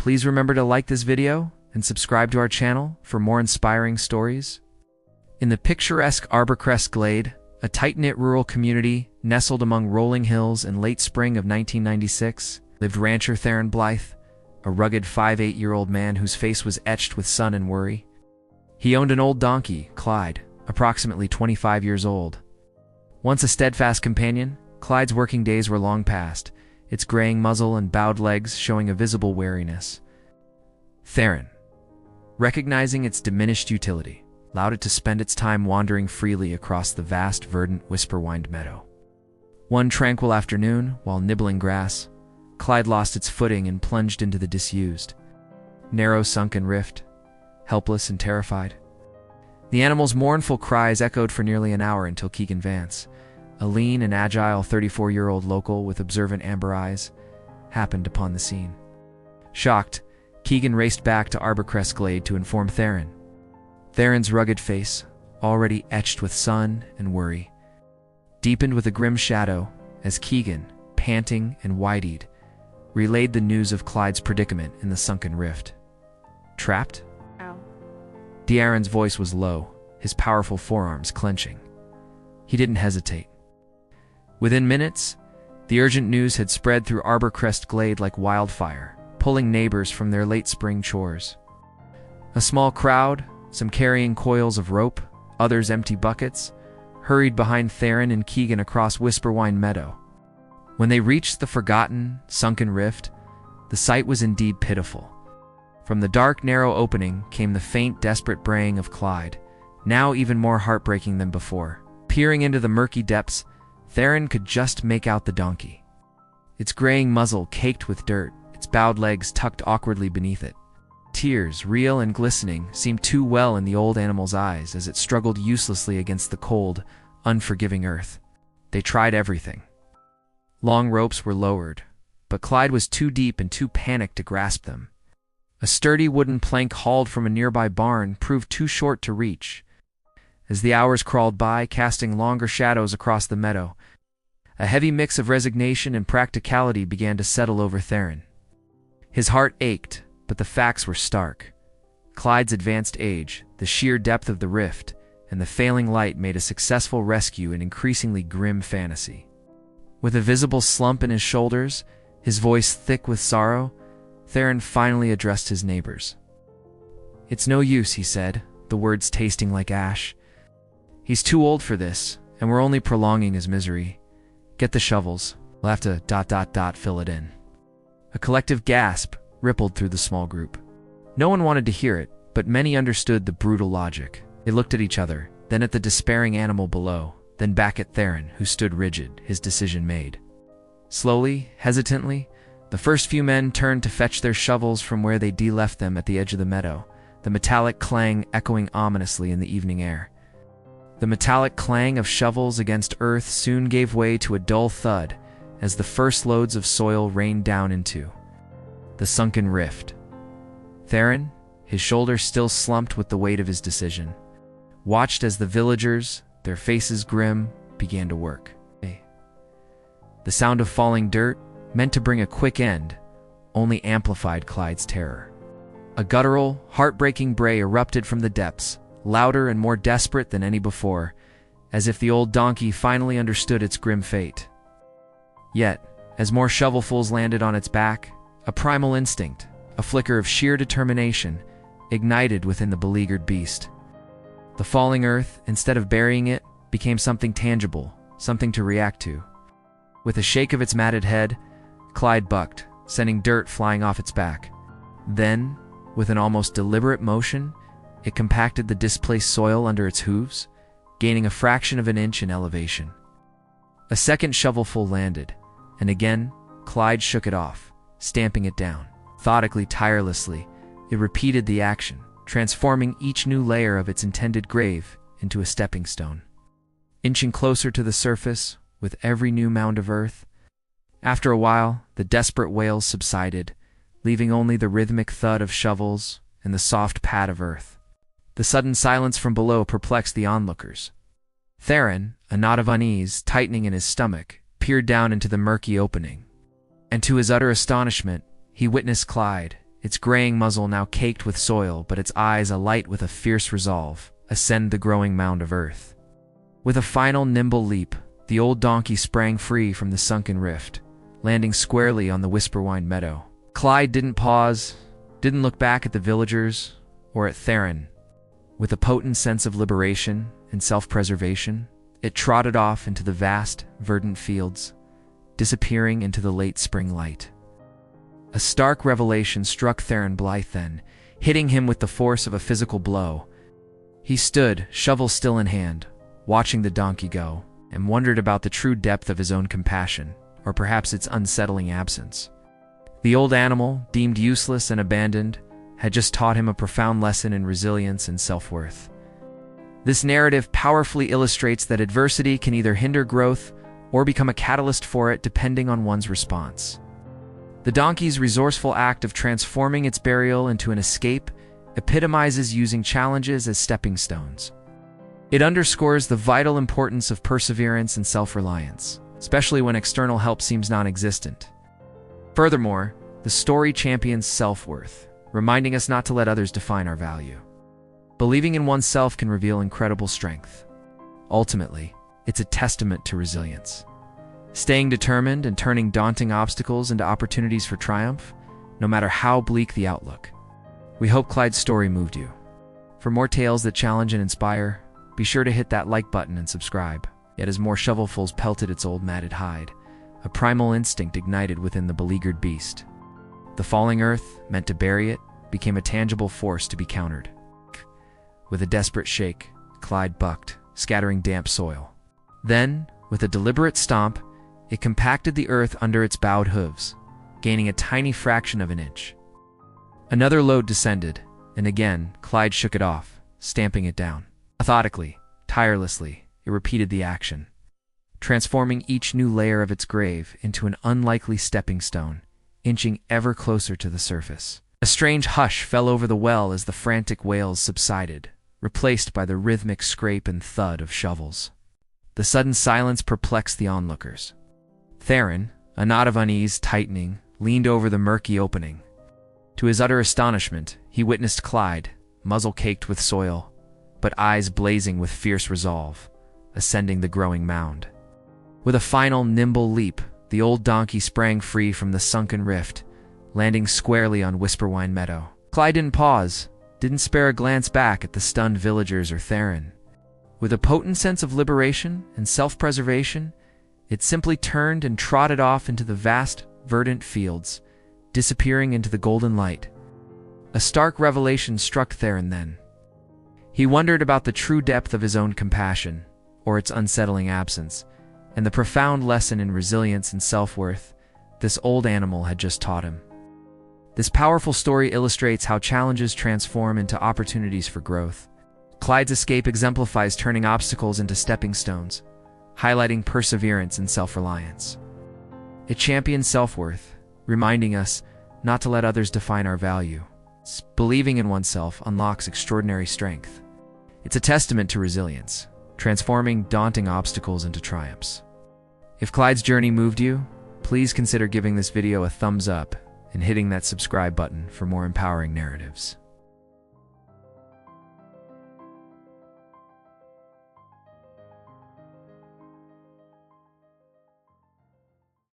Please remember to like this video and subscribe to our channel for more inspiring stories. In the picturesque Arborcrest Glade, a tight-knit rural community nestled among rolling hills in late spring of 1996, lived rancher Theron Blythe, a rugged 5'8" man whose face was etched with sun and worry. He owned an old donkey, Clyde, approximately 25 years old. Once a steadfast companion, Clyde's working days were long past, its graying muzzle and bowed legs showing a visible weariness. Theron, recognizing its diminished utility, allowed it to spend its time wandering freely across the vast, verdant, whisper-wined meadow. One tranquil afternoon, while nibbling grass, Clyde lost its footing and plunged into the disused, narrow sunken rift, helpless and terrified. The animal's mournful cries echoed for nearly an hour until Keegan Vance, a lean and agile 34-year-old local with observant amber eyes, happened upon the scene. Shocked, Keegan raced back to Arborcrest Glade to inform Theron. Theron's rugged face, already etched with sun and worry, deepened with a grim shadow as Keegan, panting and wide-eyed, relayed the news of Clyde's predicament in the sunken rift. Trapped? Ow. De'Aaron's voice was low, his powerful forearms clenching. He didn't hesitate. Within minutes, the urgent news had spread through Arborcrest Glade like wildfire, pulling neighbors from their late spring chores. A small crowd, some carrying coils of rope, others empty buckets, hurried behind Theron and Keegan across Whisperwine Meadow. When they reached the forgotten, sunken rift, the sight was indeed pitiful. From the dark, narrow opening came the faint, desperate braying of Clyde, now even more heartbreaking than before. Peering into the murky depths, Theron could just make out the donkey. Its graying muzzle caked with dirt, its bowed legs tucked awkwardly beneath it. Tears, real and glistening, seemed too well in the old animal's eyes as it struggled uselessly against the cold, unforgiving earth. They tried everything. Long ropes were lowered, but Clyde was too deep and too panicked to grasp them. A sturdy wooden plank hauled from a nearby barn proved too short to reach. As the hours crawled by, casting longer shadows across the meadow, a heavy mix of resignation and practicality began to settle over Theron. His heart ached, but the facts were stark. Clyde's advanced age, the sheer depth of the rift, and the failing light made a successful rescue an increasingly grim fantasy. With a visible slump in his shoulders, his voice thick with sorrow, Theron finally addressed his neighbors. "It's no use," he said, the words tasting like ash. "He's too old for this, and we're only prolonging his misery. Get the shovels. We'll have to ... fill it in." A collective gasp rippled through the small group. No one wanted to hear it, but many understood the brutal logic. They looked at each other, then at the despairing animal below, then back at Theron, who stood rigid, his decision made. Slowly, hesitantly, the first few men turned to fetch their shovels from where they'd left them at the edge of the meadow, the metallic clang echoing ominously in the evening air. The metallic clang of shovels against earth soon gave way to a dull thud as the first loads of soil rained down into the sunken rift. Theron, his shoulders still slumped with the weight of his decision, watched as the villagers, their faces grim, began to work. The sound of falling dirt, meant to bring a quick end, only amplified Clyde's terror. A guttural, heartbreaking bray erupted from the depths, louder and more desperate than any before, as if the old donkey finally understood its grim fate. Yet, as more shovelfuls landed on its back, a primal instinct, a flicker of sheer determination, ignited within the beleaguered beast. The falling earth, instead of burying it, became something tangible, something to react to. With a shake of its matted head, Clyde bucked, sending dirt flying off its back. Then, with an almost deliberate motion, it compacted the displaced soil under its hooves, gaining a fraction of an inch in elevation. A second shovelful landed, and again, Clyde shook it off, stamping it down. Methodically, tirelessly, it repeated the action, transforming each new layer of its intended grave into a stepping stone. Inching closer to the surface with every new mound of earth, after a while, the desperate wails subsided, leaving only the rhythmic thud of shovels and the soft pad of earth. The sudden silence from below perplexed the onlookers. Theron, a knot of unease tightening in his stomach, peered down into the murky opening. And to his utter astonishment, he witnessed Clyde, its graying muzzle now caked with soil, but its eyes alight with a fierce resolve, ascend the growing mound of earth. With a final nimble leap, the old donkey sprang free from the sunken rift, landing squarely on the Whisperwind meadow. Clyde didn't pause, didn't look back at the villagers or at Theron. With a potent sense of liberation and self-preservation, it trotted off into the vast, verdant fields, disappearing into the late spring light. A stark revelation struck Theron Blythe then, hitting him with the force of a physical blow. He stood, shovel still in hand, watching the donkey go, and wondered about the true depth of his own compassion, or perhaps its unsettling absence. The old animal, deemed useless and abandoned, had just taught him a profound lesson in resilience and self-worth. This narrative powerfully illustrates that adversity can either hinder growth or become a catalyst for it depending on one's response. The donkey's resourceful act of transforming its burial into an escape epitomizes using challenges as stepping stones. It underscores the vital importance of perseverance and self-reliance, especially when external help seems non-existent. Furthermore, the story champions self-worth, reminding us not to let others define our value. Believing in oneself can reveal incredible strength. Ultimately, it's a testament to resilience. Staying determined and turning daunting obstacles into opportunities for triumph, no matter how bleak the outlook. We hope Clyde's story moved you. For more tales that challenge and inspire, be sure to hit that like button and subscribe. Yet as more shovelfuls pelted its old matted hide, a primal instinct ignited within the beleaguered beast. The falling earth, meant to bury it, became a tangible force to be countered. With a desperate shake, Clyde bucked, scattering damp soil. Then, with a deliberate stomp, it compacted the earth under its bowed hooves, gaining a tiny fraction of an inch. Another load descended, and again, Clyde shook it off, stamping it down. Methodically, tirelessly, it repeated the action, transforming each new layer of its grave into an unlikely stepping stone, inching ever closer to the surface. A strange hush fell over the well as the frantic wails subsided, replaced by the rhythmic scrape and thud of shovels. The sudden silence perplexed the onlookers. Theron, a knot of unease tightening, leaned over the murky opening. To his utter astonishment, he witnessed Clyde, muzzle caked with soil, but eyes blazing with fierce resolve, ascending the growing mound. With a final nimble leap, the old donkey sprang free from the sunken rift, landing squarely on Whisperwind Meadow. Clyde didn't pause, didn't spare a glance back at the stunned villagers or Theron. With a potent sense of liberation and self-preservation, it simply turned and trotted off into the vast, verdant fields, disappearing into the golden light. A stark revelation struck Theron then. He wondered about the true depth of his own compassion, or its unsettling absence, and the profound lesson in resilience and self-worth this old animal had just taught him. This powerful story illustrates how challenges transform into opportunities for growth. Clyde's escape exemplifies turning obstacles into stepping stones, highlighting perseverance and self-reliance. It champions self-worth, reminding us not to let others define our value. Believing in oneself unlocks extraordinary strength. It's a testament to resilience, transforming daunting obstacles into triumphs. If Clyde's journey moved you, please consider giving this video a thumbs up and hitting that subscribe button for more empowering narratives.